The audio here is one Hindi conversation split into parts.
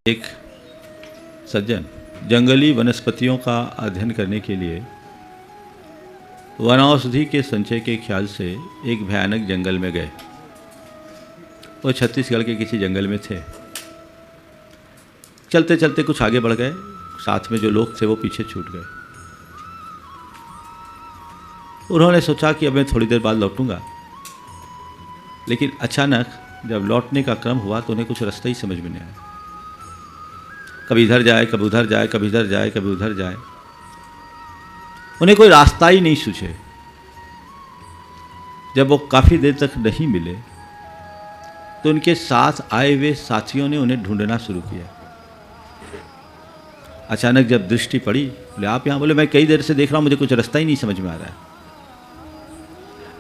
एक सज्जन जंगली वनस्पतियों का अध्ययन करने के लिए वनौषधि के संचय के ख्याल से एक भयानक जंगल में गए। वो छत्तीसगढ़ के किसी जंगल में थे। चलते चलते कुछ आगे बढ़ गए, साथ में जो लोग थे वो पीछे छूट गए। उन्होंने सोचा कि अब मैं थोड़ी देर बाद लौटूंगा, लेकिन अचानक जब लौटने का क्रम हुआ तो उन्हें कुछ रास्ता ही समझ में नहीं आया। कभी इधर जाए, कभी उधर जाए, कभी इधर जाए, कभी उधर जाए, उन्हें कोई रास्ता ही नहीं सूझे। जब वो काफ़ी देर तक नहीं मिले तो उनके साथ आए हुए साथियों ने उन्हें ढूंढना शुरू किया। अचानक जब दृष्टि पड़ी, बोले आप यहाँ? बोले मैं कई देर से देख रहा हूँ, मुझे कुछ रास्ता ही नहीं समझ में आ रहा है।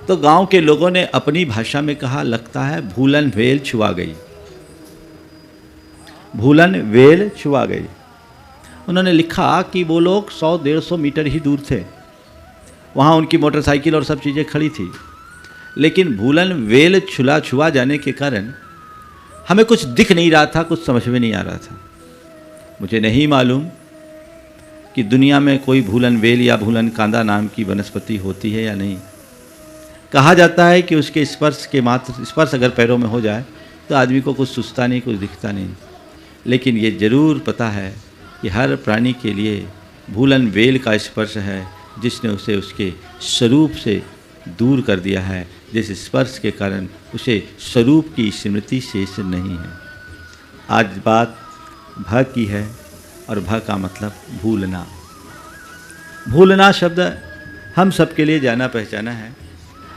तो गांव के लोगों ने अपनी भाषा में कहा, लगता है भूलन वेल छुआ गई, भूलन वेल छुआ गई। उन्होंने लिखा कि वो लोग 100-150 मीटर ही दूर थे, वहाँ उनकी मोटरसाइकिल और सब चीज़ें खड़ी थी, लेकिन भूलन वेल छुआ जाने के कारण हमें कुछ दिख नहीं रहा था, कुछ समझ में नहीं आ रहा था। मुझे नहीं मालूम कि दुनिया में कोई भूलन वेल या भूलन कांदा नाम की वनस्पति होती है या नहीं। कहा जाता है कि उसके स्पर्श अगर पैरों में हो जाए तो आदमी को कुछ सूझता नहीं, कुछ दिखता नहीं, लेकिन ये जरूर पता है कि हर प्राणी के लिए भूलन वेल का स्पर्श है, जिसने उसे उसके स्वरूप से दूर कर दिया है, जिस स्पर्श के कारण उसे स्वरूप की स्मृति शेष नहीं है। आज बात भ की है, और भ का मतलब भूलना। भूलना शब्द हम सबके लिए जाना पहचाना है।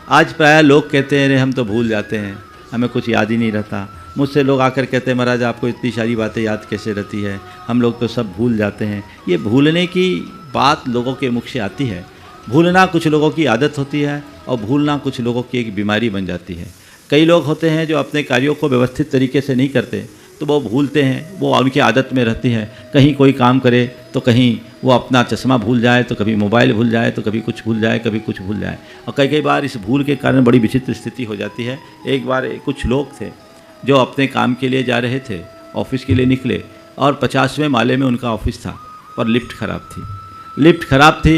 आज प्रायः लोग कहते हैं, अरे हम तो भूल जाते हैं, हमें कुछ याद ही नहीं रहता। मुझसे लोग आकर कहते हैं, महाराज आपको इतनी सारी बातें याद कैसे रहती है, हम लोग तो सब भूल जाते हैं। ये भूलने की बात लोगों के मुख से आती है। भूलना कुछ लोगों की आदत होती है और भूलना कुछ लोगों की एक बीमारी बन जाती है। कई लोग होते हैं जो अपने कार्यों को व्यवस्थित तरीके से नहीं करते तो वो भूलते हैं, वो उनकी आदत में रहती है। कहीं कोई काम करे तो कहीं वो अपना चश्मा भूल जाए, तो कभी मोबाइल भूल जाए, तो कभी कुछ भूल जाए, कभी कुछ भूल जाए, और कई बार इस भूल के कारण बड़ी विचित्र स्थिति हो जाती है। एक बार कुछ लोग थे जो अपने काम के लिए जा रहे थे, ऑफिस के लिए निकले, और 50वें माले में उनका ऑफिस था, पर लिफ्ट ख़राब थी। लिफ्ट ख़राब थी,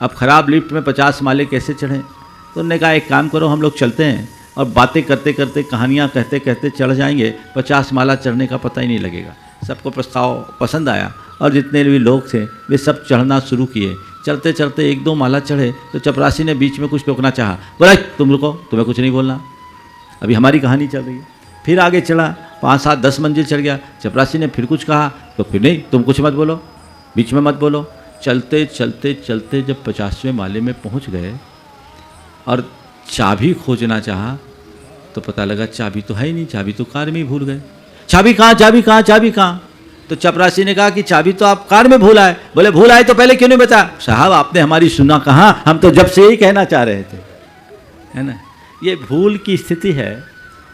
अब ख़राब लिफ्ट में 50 माले कैसे चढ़ें? तो उन्होंने कहा एक काम करो, हम लोग चलते हैं और बातें करते करते, कहानियाँ कहते कहते चढ़ जाएंगे, 50 माला चढ़ने का पता ही नहीं लगेगा। सबको प्रस्ताव पसंद आया और जितने भी लोग थे वे सब चढ़ना शुरू किए। चलते चलते 1-2 माला चढ़े तो चपरासी ने बीच में कुछ टोकना चाहा। बोला तुम रुको, तुम्हें कुछ नहीं बोलना, अभी हमारी कहानी चल रही है। फिर आगे चढ़ा, 5-7-10 मंजिल चढ़ गया। चपरासी ने फिर कुछ कहा तो फिर नहीं, तुम कुछ मत बोलो, बीच में मत बोलो। चलते चलते चलते जब 50वें माले में पहुंच गए और चाबी खोजना चाहा तो पता लगा चाबी तो है ही नहीं, चाबी तो कार में ही भूल गए। चाबी कहाँ, चाबी कहाँ, चाबी कहाँ? तो चपरासी ने कहा कि चाबी तो आप कार में भूल आए। बोले भूल आए तो पहले क्यों नहीं बताया? साहब आपने हमारी सुना कहाँ, हम तो जब से ही कहना चाह रहे थे, है ना। ये भूल की स्थिति है।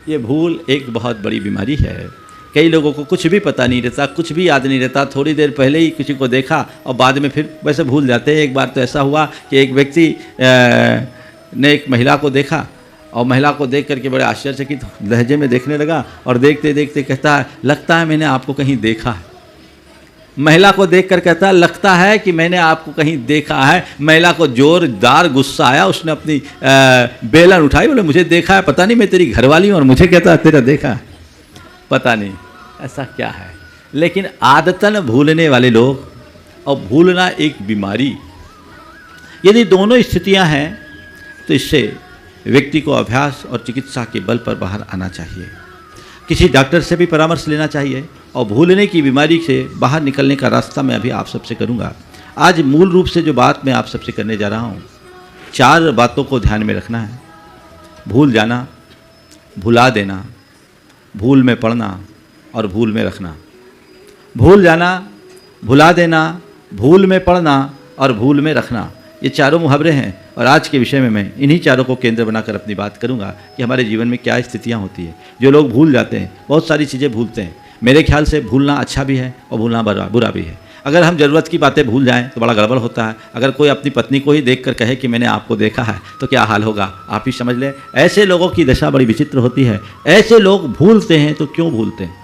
ये भूल एक बहुत बड़ी बीमारी है। कई लोगों को कुछ भी पता नहीं रहता, कुछ भी याद नहीं रहता। थोड़ी देर पहले ही किसी को देखा और बाद में फिर वैसे भूल जाते हैं। एक बार तो ऐसा हुआ कि एक व्यक्ति ने एक महिला को देखा और महिला को देख करके बड़े आश्चर्यचकित लहजे में देखने लगा और देखते देखते कहता है, लगता है मैंने आपको कहीं देखा है। महिला को देखकर कहता है, लगता है कि मैंने आपको कहीं देखा है। महिला को जोरदार गुस्सा आया, उसने अपनी बेलन उठाई, बोले मुझे देखा है, पता नहीं मैं तेरी घरवाली हूँ और मुझे कहता है तेरा देखा है, पता नहीं ऐसा क्या है। लेकिन आदतन भूलने वाले लोग और भूलना एक बीमारी, यदि दोनों स्थितियां हैं तो इससे व्यक्ति को अभ्यास और चिकित्सा के बल पर बाहर आना चाहिए। किसी डॉक्टर से भी परामर्श लेना चाहिए और भूलने की बीमारी से बाहर निकलने का रास्ता मैं अभी आप सबसे करूंगा। आज मूल रूप से जो बात मैं आप सबसे करने जा रहा हूं, 4 बातों को ध्यान में रखना है। भूल जाना, भुला देना, भूल में पड़ना और भूल में रखना। भूल जाना, भुला देना, भूल में पड़ना और भूल में रखना, ये चारों मुहावरे हैं। और आज के विषय में मैं इन्हीं चारों को केंद्र बनाकर अपनी बात करूंगा कि हमारे जीवन में क्या स्थितियां होती हैं। जो लोग भूल जाते हैं, बहुत सारी चीज़ें भूलते हैं। मेरे ख्याल से भूलना अच्छा भी है और भूलना बुरा भी है। अगर हम ज़रूरत की बातें भूल जाएं तो बड़ा गड़बड़ होता है। अगर कोई अपनी पत्नी को ही देखकर कहे कि मैंने आपको देखा है तो क्या हाल होगा, आप ही समझ लें। ऐसे लोगों की दशा बड़ी विचित्र होती है। ऐसे लोग भूलते हैं तो क्यों भूलते हैं?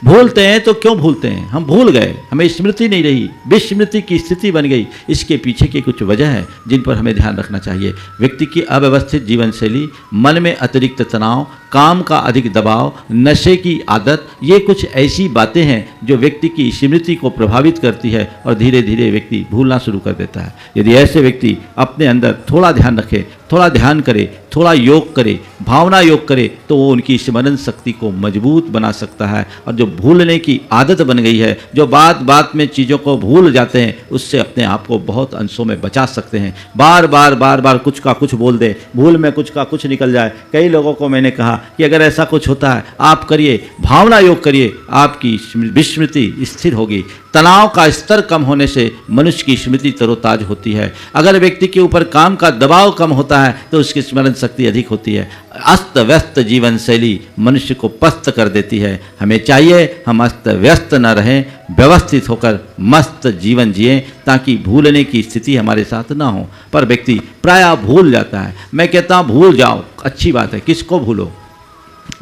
भूलते हैं तो क्यों भूलते हैं? हम भूल गए, हमें स्मृति नहीं रही, विस्मृति की स्थिति बन गई। इसके पीछे की कुछ वजह है जिन पर हमें ध्यान रखना चाहिए। व्यक्ति की अव्यवस्थित जीवन शैली, मन में अतिरिक्त तनाव, काम का अधिक दबाव, नशे की आदत, ये कुछ ऐसी बातें हैं जो व्यक्ति की स्मृति को प्रभावित करती है और धीरे धीरे व्यक्ति भूलना शुरू कर देता है। यदि ऐसे व्यक्ति अपने अंदर थोड़ा ध्यान रखे, थोड़ा ध्यान करे, थोड़ा योग करे, भावना योग करे, तो वो उनकी स्मरण शक्ति को मजबूत बना सकता है। और जो भूलने की आदत बन गई है, जो बात बात में चीज़ों को भूल जाते हैं, उससे अपने आप को बहुत अंशों में बचा सकते हैं। बार बार कुछ का कुछ बोल दे, भूल में कुछ का कुछ निकल जाए। कई लोगों को मैंने कहा कि अगर ऐसा कुछ होता है, आप करिए, भावना योग करिए, आपकी विस्मृति स्थिर होगी। तनाव का स्तर कम होने से मनुष्य की स्मृति तरोताज होती है। अगर व्यक्ति के ऊपर काम का दबाव कम होता है तो उसकी स्मरण शक्ति अधिक होती है। अस्त व्यस्त जीवन शैली मनुष्य को पस्त कर देती है। हमें चाहिए हम अस्त व्यस्त न रहें, व्यवस्थित होकर मस्त जीवन जिएं, ताकि भूलने की स्थिति हमारे साथ ना हो। पर व्यक्ति प्रायः भूल जाता है। मैं कहता हूँ भूल जाओ, अच्छी बात है। किसको भूलो?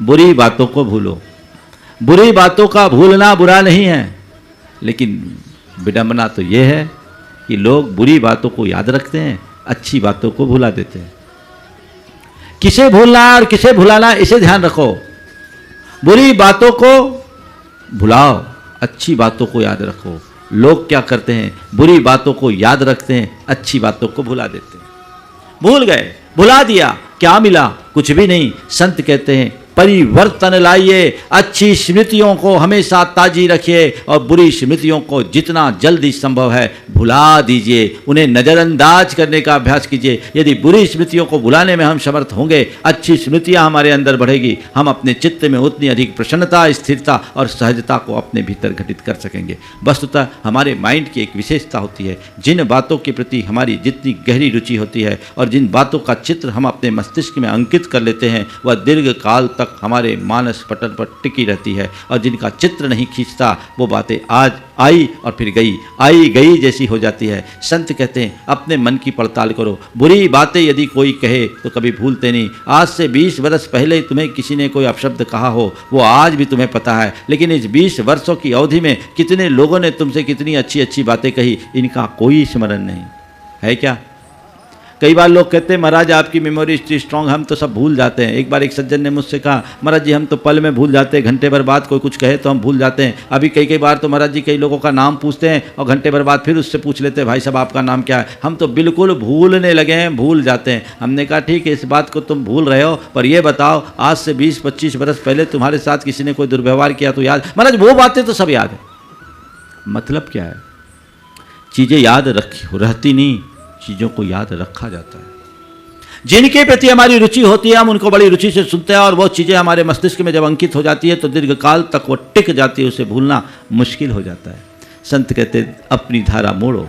बुरी बातों को भूलो। बुरी बातों का भूलना बुरा नहीं है, लेकिन विडंबना तो ये है कि लोग बुरी बातों को याद रखते हैं, अच्छी बातों को भुला देते हैं। किसे भूलना और किसे भुलाना, इसे ध्यान रखो। बुरी बातों को भुलाओ, अच्छी बातों को याद रखो। लोग क्या करते हैं? बुरी बातों को याद रखते हैं, अच्छी बातों को भुला देते हैं। भूल गए, भुला दिया, क्या मिला? कुछ भी नहीं। संत कहते हैं परिवर्तन लाइए, अच्छी स्मृतियों को हमेशा ताजी रखिए और बुरी स्मृतियों को जितना जल्दी संभव है भुला दीजिए। उन्हें नज़रअंदाज करने का अभ्यास कीजिए। यदि बुरी स्मृतियों को भुलाने में हम समर्थ होंगे, अच्छी स्मृतियां हमारे अंदर बढ़ेगी। हम अपने चित्त में उतनी अधिक प्रसन्नता, स्थिरता और सहजता को अपने भीतर घटित कर सकेंगे। वस्तुतः हमारे माइंड की एक विशेषता होती है। जिन बातों के प्रति हमारी जितनी गहरी रुचि होती है और जिन बातों का चित्र हम अपने मस्तिष्क में अंकित कर लेते हैं, वह दीर्घ काल तक हमारे मानस पटल पर टिकी रहती है। और जिनका चित्र नहीं खींचता, वो बातें आज आई और फिर गई, आई गई जैसी हो जाती है। संत कहते हैं अपने मन की पड़ताल करो। बुरी बातें यदि कोई कहे तो कभी भूलते नहीं। आज से 20 वर्ष पहले तुम्हें किसी ने कोई अपशब्द कहा हो, वो आज भी तुम्हें पता है। लेकिन इस 20 वर्षों की अवधि में कितने लोगों ने तुमसे कितनी अच्छी अच्छी बातें कही, इनका कोई स्मरण नहीं है क्या? कई बार लोग कहते हैं महाराज आपकी मेमोरी इतनी स्ट्रांग, हम तो सब भूल जाते हैं। एक बार एक सज्जन ने मुझसे कहा महाराज जी हम तो पल में भूल जाते हैं, घंटे भर बाद कोई कुछ कहे तो हम भूल जाते हैं। अभी कई बार तो महाराज जी कई लोगों का नाम पूछते हैं और घंटे भर बाद फिर उससे पूछ लेते हैं भाई साहब आपका नाम क्या है। हम तो बिल्कुल भूलने लगे हैं, भूल जाते हैं। हमने कहा ठीक है, इस बात को तुम भूल रहे हो, पर ये बताओ आज से 20-25 वर्ष पहले तुम्हारे साथ किसी ने कोई दुर्व्यवहार किया तो याद? महाराज वो बातें तो सब याद है। मतलब क्या है? चीज़ें याद रहती नहीं, चीज़ों को याद रखा जाता है। जिनके प्रति हमारी रुचि होती है हम उनको बड़ी रुचि से सुनते हैं और वो चीज़ें हमारे मस्तिष्क में जब अंकित हो जाती है तो दीर्घकाल तक वो टिक जाती है, उसे भूलना मुश्किल हो जाता है। संत कहते हैं अपनी धारा मोड़ो।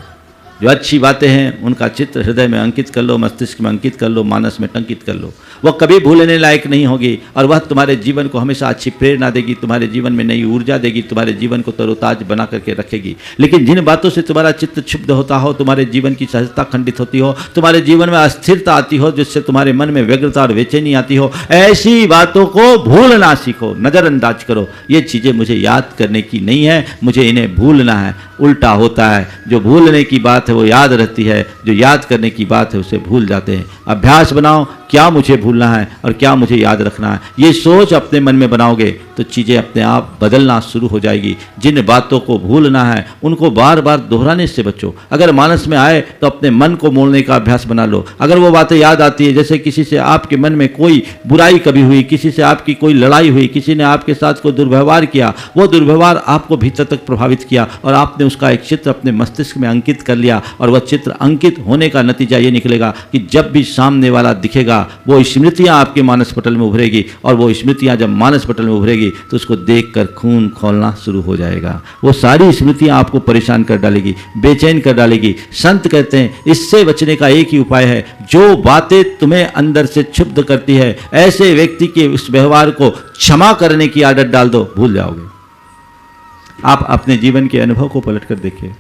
जो अच्छी बातें हैं उनका चित्र हृदय में अंकित कर लो, मस्तिष्क में अंकित कर लो, मानस में टंकित कर लो। वह कभी भूलने लायक नहीं होगी और वह तुम्हारे जीवन को हमेशा अच्छी प्रेरणा देगी, तुम्हारे जीवन में नई ऊर्जा देगी, तुम्हारे जीवन को तरोताज बना करके रखेगी। लेकिन जिन बातों से तुम्हारा चित्त क्षुब्ध होता हो, तुम्हारे जीवन की सहजता खंडित होती हो, तुम्हारे जीवन में अस्थिरता आती हो, जिससे तुम्हारे मन में व्यग्रता और बेचैनी आती हो, ऐसी बातों को भूलना सीखो, नज़रअंदाज करो। ये चीज़ें मुझे याद करने की नहीं है, मुझे इन्हें भूलना है। उल्टा होता है, जो भूलने की बात है वो याद रहती है, जो याद करने की बात है उसे भूल जाते हैं। अभ्यास बनाओ, क्या मुझे भूलना है और क्या मुझे याद रखना है, ये सोच अपने मन में बनाओगे तो चीज़ें अपने आप बदलना शुरू हो जाएगी। जिन बातों को भूलना है उनको बार बार दोहराने से बचो। अगर मानस में आए तो अपने मन को मोड़ने का अभ्यास बना लो। अगर वो बातें याद आती है, जैसे किसी से आपके मन में कोई बुराई कभी हुई, किसी से आपकी कोई लड़ाई हुई, किसी ने आपके साथ कोई दुर्व्यवहार किया, वो दुर्व्यवहार आपको भीतर तक प्रभावित किया और आपने उसका एक चित्र अपने मस्तिष्क में अंकित कर लिया, और वह चित्र अंकित होने का नतीजा ये निकलेगा कि जब भी सामने वाला दिखेगा वो स्मृतियां आपके मानस पटल में उभरेगी, और वो स्मृतियां जब मानस पटल में उभरेगी तो उसको देखकर खून खौलना शुरू हो जाएगा। वो सारी स्मृतियां आपको परेशान कर डालेगी, बेचैन कर डालेगी। संत कहते हैं इससे बचने का एक ही उपाय है, जो बातें तुम्हें अंदर से क्षुब्ध करती है ऐसे व्यक्ति के उस व्यवहार को क्षमा करने की आदत डाल दो, भूल जाओगे। आप अपने जीवन के अनुभव को पलट कर देखिए।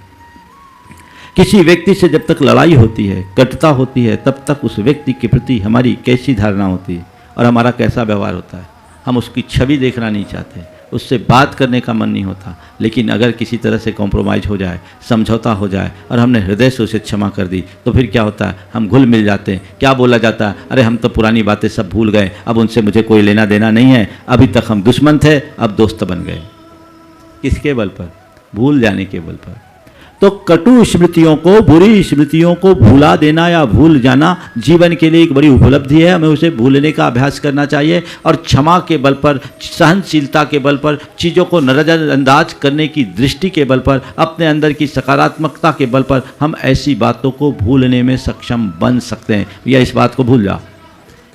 किसी व्यक्ति से जब तक लड़ाई होती है, कटुता होती है, तब तक उस व्यक्ति के प्रति हमारी कैसी धारणा होती है और हमारा कैसा व्यवहार होता है। हम उसकी छवि देखना नहीं चाहते, उससे बात करने का मन नहीं होता। लेकिन अगर किसी तरह से कॉम्प्रोमाइज़ हो जाए, समझौता हो जाए और हमने हृदय से उसे क्षमा कर दी, तो फिर क्या होता है, हम घुल मिल जाते हैं। क्या बोला जाता है, अरे हम तो पुरानी बातें सब भूल गए, अब उनसे मुझे कोई लेना देना नहीं है, अभी तक हम दुश्मन थे, अब दोस्त बन गए। किसके बल पर? भूल जाने के बल पर। तो कटु स्मृतियों को, बुरी स्मृतियों को भुला देना या भूल जाना जीवन के लिए एक बड़ी उपलब्धि है। हमें उसे भूलने का अभ्यास करना चाहिए और क्षमा के बल पर, सहनशीलता के बल पर, चीज़ों को नज़रअंदाज करने की दृष्टि के बल पर, अपने अंदर की सकारात्मकता के बल पर हम ऐसी बातों को भूलने में सक्षम बन सकते हैं। या इस बात को भूल जाओ।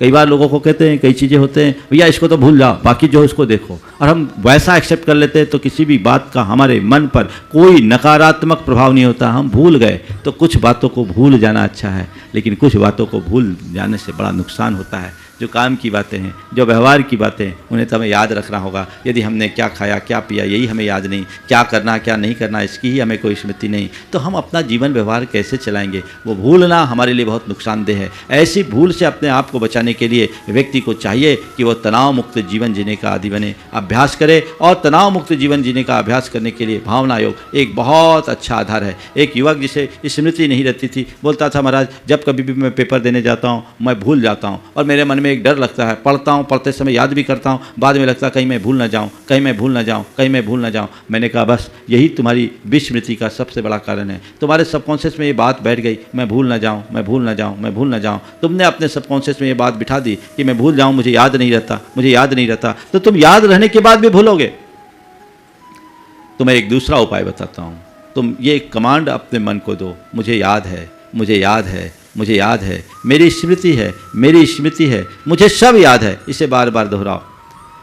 कई बार लोगों को कहते हैं, कई चीज़ें होते हैं, भैया इसको तो भूल जाओ, बाकी जो है उसको देखो, और हम वैसा एक्सेप्ट कर लेते हैं तो किसी भी बात का हमारे मन पर कोई नकारात्मक प्रभाव नहीं होता। हम भूल गए तो कुछ बातों को भूल जाना अच्छा है, लेकिन कुछ बातों को भूल जाने से बड़ा नुकसान होता है। जो काम की बातें हैं, जो व्यवहार की बातें, उन्हें तो हमें याद रखना होगा। यदि हमने क्या खाया, क्या पिया, यही हमें याद नहीं, क्या करना क्या नहीं करना, इसकी ही हमें कोई स्मृति नहीं, तो हम अपना जीवन व्यवहार कैसे चलाएंगे? वो भूलना हमारे लिए बहुत नुकसानदेह है। ऐसी भूल से अपने आप को बचाने के लिए व्यक्ति को चाहिए कि वो तनाव मुक्त जीवन जीने का आदी बने, अभ्यास करे। और तनाव मुक्त जीवन जीने का अभ्यास करने के लिए भावना योग एक बहुत अच्छा आधार है। एक युवक जिसे स्मृति नहीं रहती थी बोलता था, महाराज जब कभी भी मैं पेपर देने जाता हूँ मैं भूल जाता हूँ, और मेरे मन में एक डर लगता है, पढ़ता हूँ, पढ़ते समय याद भी करता हूँ, बाद में लगता है कहीं मैं भूल ना जाऊँ, कहीं मैं भूल ना जाऊँ, कहीं मैं भूल ना जाऊँ। मैंने कहा बस यही तुम्हारी विस्मृति का सबसे बड़ा कारण है। तुम्हारे सबकॉन्शियस में ये बात बैठ गई, मैं भूल ना जाऊँ, मैं भूल ना जाऊँ, मैं भूल ना जाऊँ। तुमने अपने सबकॉन्शियस में ये बात बिठा दी कि मैं भूल जाऊँ, मुझे याद नहीं रहता, मुझे याद नहीं रहता, तो तुम याद रहने के बाद भी भूलोगे। तो मैं एक दूसरा उपाय बताता हूँ। तुम ये कमांड अपने मन को दो, मुझे याद है, मुझे याद है, मुझे याद है, मेरी स्मृति है, मेरी स्मृति है, मुझे सब याद है। इसे बार बार दोहराओ।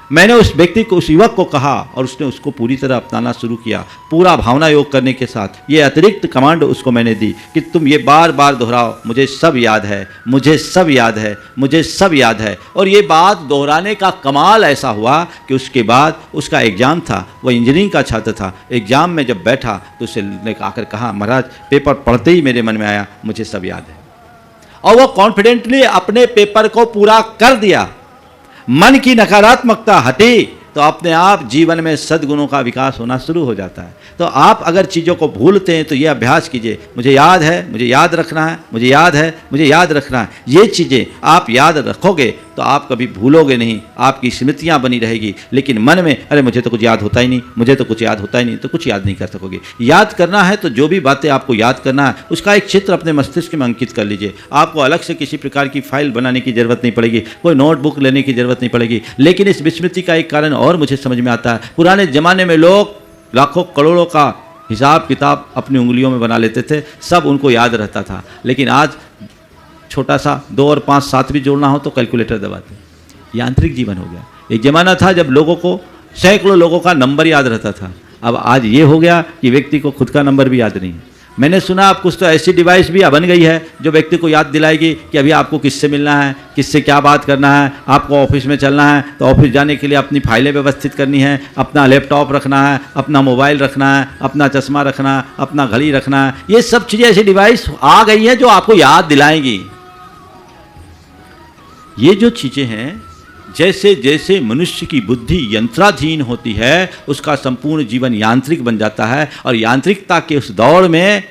मैंने उस व्यक्ति को, उस युवक को कहा और उसने उसको पूरी तरह अपनाना शुरू किया, पूरा भावना योग करने के साथ। ये अतिरिक्त कमांड उसको मैंने दी कि तुम ये बार बार दोहराओ, मुझे सब याद है, मुझे सब याद है, मुझे सब याद है। और ये बात दोहराने का कमाल ऐसा हुआ कि उसके बाद उसका एग्ज़ाम था, वो इंजीनियरिंग का छात्र था। एग्ज़ाम में जब बैठा तो उसने आकर कहा, महाराज पेपर पढ़ते ही मेरे मन में आया, मुझे सब याद है। और वो कॉन्फिडेंटली अपने पेपर को पूरा कर दिया। मन की नकारात्मकता हटी तो अपने आप जीवन में सद्गुणों का विकास होना शुरू हो जाता है। तो आप अगर चीज़ों को भूलते हैं तो ये अभ्यास कीजिए, मुझे याद है, मुझे याद रखना है, मुझे याद है, मुझे याद रखना है। ये चीज़ें आप याद रखोगे तो आप कभी भूलोगे नहीं, आपकी स्मृतियाँ बनी रहेगी। लेकिन मन में अरे मुझे तो कुछ याद होता ही नहीं, मुझे तो कुछ याद होता ही नहीं, तो कुछ याद नहीं कर सकोगे। याद करना है तो जो भी बातें आपको याद करना है उसका एक चित्र अपने मस्तिष्क में अंकित कर लीजिए। आपको अलग से किसी प्रकार की फाइल बनाने की जरूरत नहीं पड़ेगी, कोई नोटबुक लेने की जरूरत नहीं पड़ेगी। लेकिन इस विस्मृति का एक कारण और मुझे समझ में आता है। पुराने ज़माने में लोग लाखों करोड़ों का हिसाब किताब अपनी उंगलियों में बना लेते थे, सब उनको याद रहता था। लेकिन आज छोटा सा 2 और 5 7 भी जोड़ना हो तो कैलकुलेटर दबाते। यांत्रिक जीवन हो गया। एक ज़माना था जब लोगों को सैकड़ों लोगों का नंबर याद रहता था, अब आज ये हो गया कि व्यक्ति को खुद का नंबर भी याद नहीं है। मैंने सुना अब कुछ तो ऐसी डिवाइस भी बन गई है जो व्यक्ति को याद दिलाएगी कि अभी आपको किससे मिलना है, किससे क्या बात करना है, आपको ऑफिस में चलना है तो ऑफिस जाने के लिए अपनी फाइलें व्यवस्थित करनी है, अपना लैपटॉप रखना है, अपना मोबाइल रखना है, अपना चश्मा रखना है, अपना घड़ी रखना है। ये सब चीज़ें ऐसी डिवाइस आ गई हैं जो आपको याद दिलाएंगी। ये जो चीज़ें हैं, जैसे जैसे मनुष्य की बुद्धि यंत्राधीन होती है उसका संपूर्ण जीवन यांत्रिक बन जाता है, और यांत्रिकता के उस दौड़ में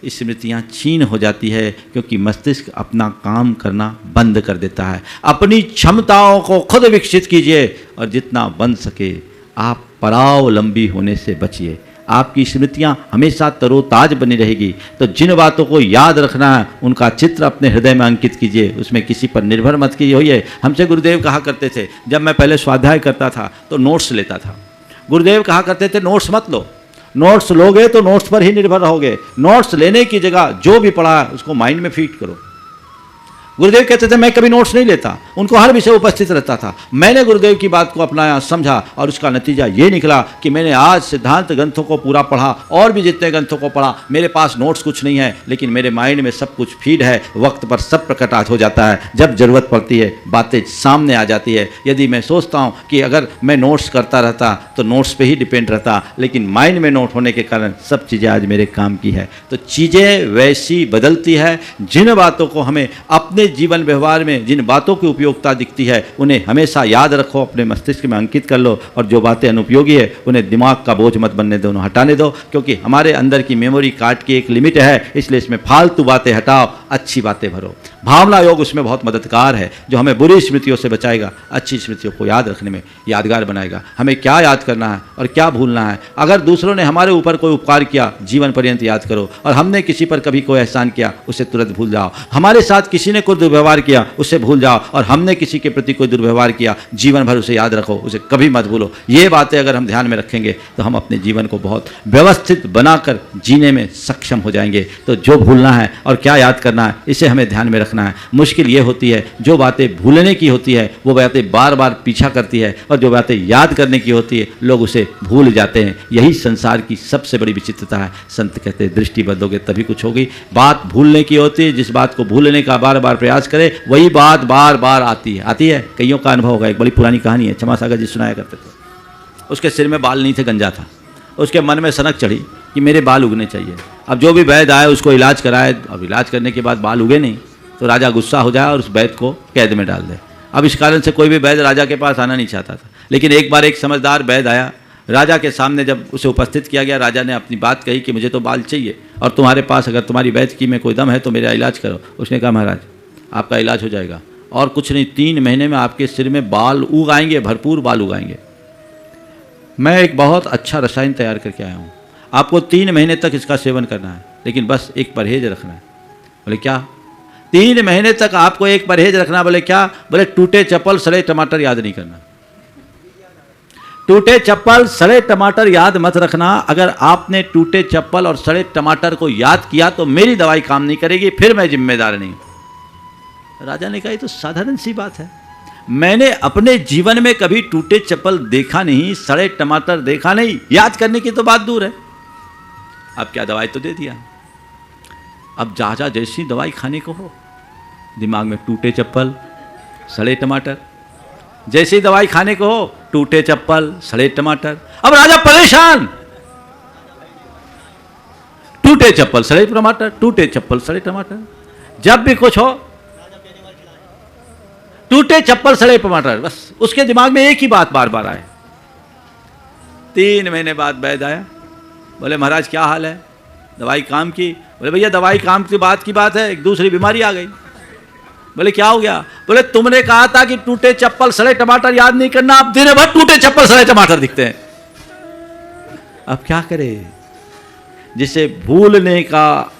स्मृतियाँ छीन हो जाती है, क्योंकि मस्तिष्क अपना काम करना बंद कर देता है। अपनी क्षमताओं को खुद विकसित कीजिए और जितना बन सके आप परावलंबी होने से बचिए। आपकी स्मृतियाँ हमेशा तरोताज बनी रहेगी। तो जिन बातों को याद रखना है उनका चित्र अपने हृदय में अंकित कीजिए, उसमें किसी पर निर्भर मत कीजिए। हमसे गुरुदेव कहा करते थे, जब मैं पहले स्वाध्याय करता था तो नोट्स लेता था। गुरुदेव कहा करते थे नोट्स मत लो, नोट्स लोगे तो नोट्स पर ही निर्भर रहोगे। नोट्स लेने की जगह जो भी पढ़ा है उसको माइंड में फीड करो। गुरुदेव कहते थे मैं कभी नोट्स नहीं लेता, उनको हर विषय उपस्थित रहता था। मैंने गुरुदेव की बात को अपनाया, समझा, और उसका नतीजा ये निकला कि मैंने आज सिद्धांत ग्रंथों को पूरा पढ़ा, और भी जितने ग्रंथों को पढ़ा। मेरे पास नोट्स कुछ नहीं है, लेकिन मेरे माइंड में सब कुछ फीड है। वक्त पर सब प्रकट हो जाता है, जब जरूरत पड़ती है बातें सामने आ जाती है। यदि मैं सोचता हूँ कि अगर मैं नोट्स करता रहता तो नोट्स पे ही डिपेंड रहता, लेकिन माइंड में नोट होने के कारण सब चीज़ें आज मेरे काम की है। तो चीज़ें वैसी बदलती है जिन बातों को हमें अपने जीवन व्यवहार में जिन बातों की उपयोगिता दिखती है उन्हें हमेशा याद रखो, अपने मस्तिष्क में अंकित कर लो, और जो बातें अनुपयोगी है उन्हें दिमाग का बोझ मत बनने दो, उन्हें हटाने दो, क्योंकि हमारे अंदर की मेमोरी कार्ड की एक लिमिट है। इसलिए इसमें फालतू बातें हटाओ, अच्छी बातें भरो। भावना योग उसमें बहुत मददगार है, जो हमें बुरी स्मृतियों से बचाएगा, अच्छी स्मृतियों को याद रखने में यादगार बनाएगा। हमें क्या याद करना है और क्या भूलना है। अगर दूसरों ने हमारे ऊपर कोई उपकार किया, जीवन पर्यंत याद करो, और हमने किसी पर कभी कोई एहसान किया, उसे तुरंत भूल जाओ। हमारे साथ किसी ने कोई दुर्व्यवहार किया, उसे भूल जाओ, और हमने किसी के प्रति कोई दुर्व्यवहार किया, जीवन भर उसे याद रखो, उसे कभी मत भूलो। ये बातें अगर हम ध्यान में रखेंगे तो हम अपने जीवन को बहुत व्यवस्थित बनाकर जीने में सक्षम हो जाएंगे। तो जो भूलना है और क्या याद करना है, इसे हमें ध्यान में रखना है। मुश्किल ये होती है, जो बातें भूलने की होती है वो बातें बार बार पीछा करती है, और जो बातें याद करने की होती है लोग उसे भूल जाते हैं। यही संसार की सबसे बड़ी विचित्रता है। संत कहते हैं दृष्टि बदलोगे तभी कुछ होगी। बात भूलने की होती है, जिस बात को भूलने का बार बार प्रयास करे वही बात बार बार आती है। कईयों का अनुभव होगा। एक बड़ी पुरानी कहानी है, क्षमा सागर जी सुनाया करते थे। उसके सिर में बाल नहीं थे, गंजा था। उसके मन में सनक चढ़ी कि मेरे बाल उगने चाहिए। अब जो भी वैद्य आए उसको इलाज कराए, अब इलाज करने के बाद बाल उगे नहीं तो राजा गुस्सा हो जाए और उस वैद्य को कैद में डाल दे। अब इस कारण से कोई भी वैद्य राजा के पास आना नहीं चाहता था। लेकिन एक बार एक समझदार वैद्य आया, राजा के सामने जब उसे उपस्थित किया गया, राजा ने अपनी बात कही कि मुझे तो बाल चाहिए और तुम्हारे पास अगर तुम्हारी वैद्य की में कोई दम है तो मेरा इलाज करो। उसने कहा महाराज आपका इलाज हो जाएगा, और कुछ नहीं 3 महीने में आपके सिर में बाल उग आएंगे, भरपूर बाल उगाएंगे। मैं एक बहुत अच्छा रसायन तैयार करके आया हूँ, आपको 3 महीने तक इसका सेवन करना है, लेकिन बस एक परहेज रखना है। बोले क्या? 3 महीने तक आपको एक परहेज रखना। बोले क्या? बोले टूटे चप्पल सड़े टमाटर याद नहीं करना। टूटे चप्पल सड़े टमाटर याद मत रखना। अगर आपने टूटे चप्पल और सड़े टमाटर को याद किया तो मेरी दवाई काम नहीं करेगी, फिर मैं जिम्मेदार नहीं। राजा ने कहा ये तो साधारण सी बात है, मैंने अपने जीवन में कभी टूटे चप्पल देखा नहीं, सड़े टमाटर देखा नहीं, याद करने की तो बात दूर है। अब क्या दवाई तो दे दिया, अब जा जैसी दवाई खाने को हो, दिमाग में टूटे चप्पल सड़े टमाटर, जैसे ही दवाई खाने को हो टूटे चप्पल सड़े टमाटर। अब राजा परेशान, टूटे चप्पल सड़े टमाटर, टूटे चप्पल सड़े टमाटर। जब भी कुछ हो टूटे चप्पल सड़े टमाटर, बस उसके दिमाग में एक ही बात बार बार आए। 3 महीने बाद वैद्य आया, बोले महाराज क्या हाल है, दवाई काम की? बोले भैया दवाई काम की बात है, एक दूसरी बीमारी आ गई। बोले क्या हो गया? बोले तुमने कहा था कि टूटे चप्पल सड़े टमाटर याद नहीं करना, अब दिन भर टूटे चप्पल सड़े टमाटर दिखते हैं। अब क्या करें? जिसे भूलने का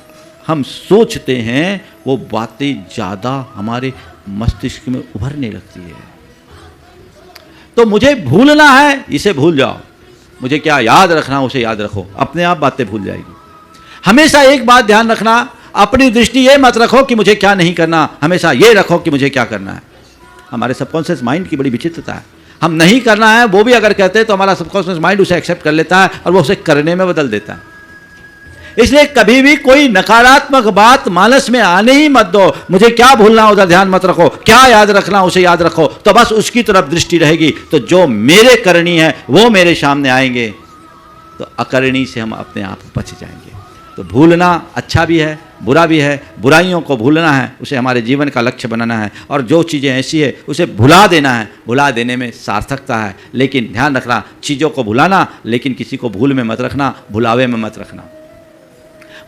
हम सोचते हैं वो बातें ज्यादा हमारे मस्तिष्क में उभरने लगती है। तो मुझे भूलना है, इसे भूल जाओ। मुझे क्या याद रखना, उसे याद रखो, अपने आप बातें भूल जाएगी। हमेशा एक बात ध्यान रखना, अपनी दृष्टि ये मत रखो कि मुझे क्या नहीं करना, हमेशा ये रखो कि मुझे क्या करना है। हमारे सबकॉन्शियस माइंड की बड़ी विचित्रता है। हम नहीं करना है वो भी अगर कहते हैं तो हमारा सबकॉन्शियस माइंड उसे एक्सेप्ट कर लेता है और वो उसे करने में बदल देता है। इसलिए कभी भी कोई नकारात्मक बात मानस में आने ही मत दो। मुझे क्या भूलना उधर ध्यान मत रखो, क्या याद रखना उसे याद रखो, तो बस उसकी तरफ दृष्टि रहेगी। तो जो मेरे करनी है वो मेरे सामने आएंगे, तो अकरणी से हम अपने आप बच जाएंगे। तो भूलना अच्छा भी है, बुरा भी है। बुराइयों को भूलना है, उसे हमारे जीवन का लक्ष्य बनाना है, और जो चीज़ें ऐसी है उसे भुला देना है। भुला देने में सार्थकता है, लेकिन ध्यान रखना चीज़ों को भुलाना, लेकिन किसी को भूल में मत रखना, भुलावे में मत रखना।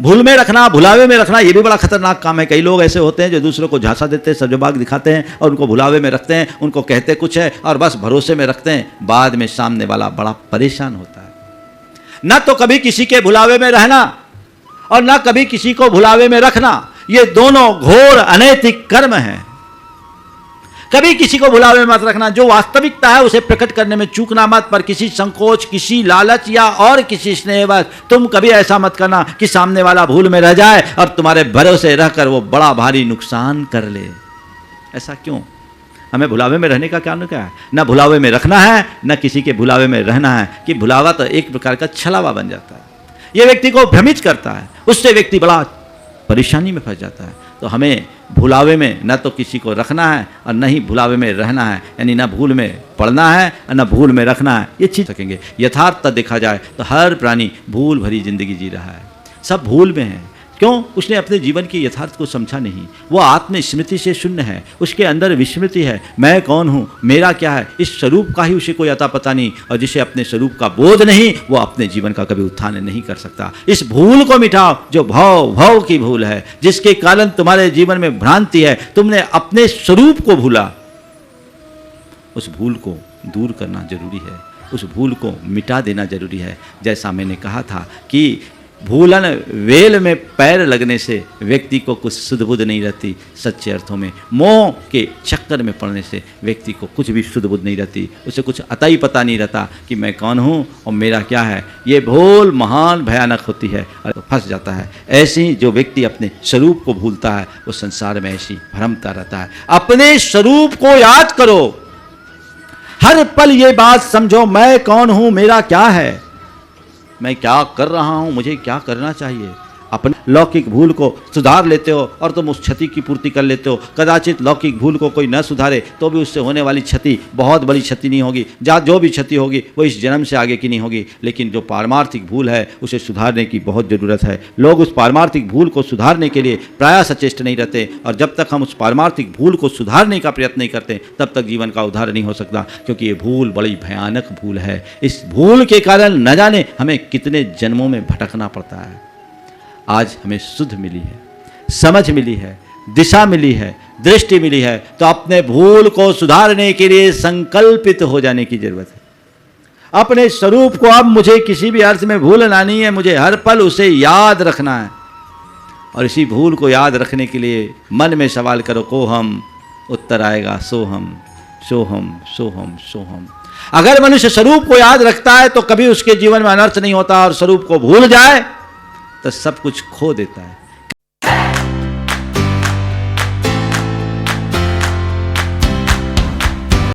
भूल में रखना, भुलावे में रखना, ये भी बड़ा खतरनाक काम है। कई लोग ऐसे होते हैं जो दूसरों को झांसा देते हैं, सजबाग दिखाते हैं और उनको भुलावे में रखते हैं, उनको कहते कुछ है और बस भरोसे में रखते हैं। बाद में सामने वाला बड़ा परेशान होता है। न तो कभी किसी के भुलावे में रहना और न कभी किसी को भुलावे में रखना, ये दोनों घोर अनैतिक कर्म है। कभी किसी को भुलावे में मत रखना, जो वास्तविकता है उसे प्रकट करने में चूकना मत, पर किसी संकोच, किसी लालच या और किसी स्नेहवश तुम कभी ऐसा मत करना कि सामने वाला भूल में रह जाए और तुम्हारे भरोसे रहकर वो बड़ा भारी नुकसान कर ले। ऐसा क्यों? हमें भुलावे में रहने का क्या है? न भुलावे में रखना है, न किसी के भुलावे में रहना है। कि भुलावा तो एक प्रकार का छलावा बन जाता है, ये व्यक्ति को भ्रमित करता है, उससे व्यक्ति बड़ा परेशानी में फंस जाता है। तो हमें भुलावे में न तो किसी को रखना है और न ही भुलावे में रहना है, यानी न भूल में पड़ना है और न भूल में रखना है। ये चीज सकेंगे। यथार्थ देखा जाए तो हर प्राणी भूल भरी जिंदगी जी रहा है, सब भूल में है। क्यों? उसने अपने जीवन के यथार्थ को समझा नहीं। वो आत्मस्मृति से शून्य है, उसके अंदर विस्मृति है। मैं कौन हूँ, मेरा क्या है, इस स्वरूप का ही उसे कोई अता पता नहीं। और जिसे अपने स्वरूप का बोध नहीं, वो अपने जीवन का कभी उत्थान नहीं कर सकता। इस भूल को मिटाओ जो भव की भूल है, जिसके कारण तुम्हारे जीवन में भ्रांति है। तुमने अपने स्वरूप को भूला। उस भूल को दूर करना जरूरी है, उस भूल को मिटा देना जरूरी है। जैसा मैंने कहा था कि भूलन वेल में पैर लगने से व्यक्ति को कुछ सुध बुध नहीं रहती। सच्चे अर्थों में मोह के चक्कर में पड़ने से व्यक्ति को कुछ भी सुध बुध नहीं रहती, उसे कुछ अता ही पता नहीं रहता कि मैं कौन हूँ और मेरा क्या है। ये भूल महान भयानक होती है और फंस जाता है। ऐसे ही जो व्यक्ति अपने स्वरूप को भूलता है वो संसार में ऐसी भ्रमता रहता है। अपने स्वरूप को याद करो, हर पल ये बात समझो, मैं कौन हूँ, मेरा क्या है, मैं क्या कर रहा हूं, मुझे क्या करना चाहिए। अपने लौकिक भूल को सुधार लेते हो और तुम उस क्षति की पूर्ति कर लेते हो। कदाचित लौकिक भूल को कोई न सुधारे तो भी उससे होने वाली क्षति बहुत बड़ी क्षति नहीं होगी। जो भी क्षति होगी वो इस जन्म से आगे की नहीं होगी। लेकिन जो पारमार्थिक भूल है उसे सुधारने की बहुत ज़रूरत है। लोग उस पारमार्थिक भूल को सुधारने के लिए प्रायः सचेष्ट नहीं रहते, और जब तक हम उस पारमार्थिक भूल को सुधारने का प्रयत्न नहीं करते तब तक जीवन का उद्धार नहीं हो सकता, क्योंकि ये भूल बड़ी भयानक भूल है। इस भूल के कारण न जाने हमें कितने जन्मों में भटकना पड़ता है। आज हमें सुध मिली है, समझ मिली है, दिशा मिली है, दृष्टि मिली है, तो अपने भूल को सुधारने के लिए संकल्पित हो जाने की जरूरत है। अपने स्वरूप को अब मुझे किसी भी अर्थ में भूलना नहीं है, मुझे हर पल उसे याद रखना है। और इसी भूल को याद रखने के लिए मन में सवाल करो, को हम, उत्तर आएगा सोहम सोहम सोहम सोहम। अगर मनुष्य स्वरूप को याद रखता है तो कभी उसके जीवन में अनर्थ नहीं होता, और स्वरूप को भूल जाए तो सब कुछ खो देता है।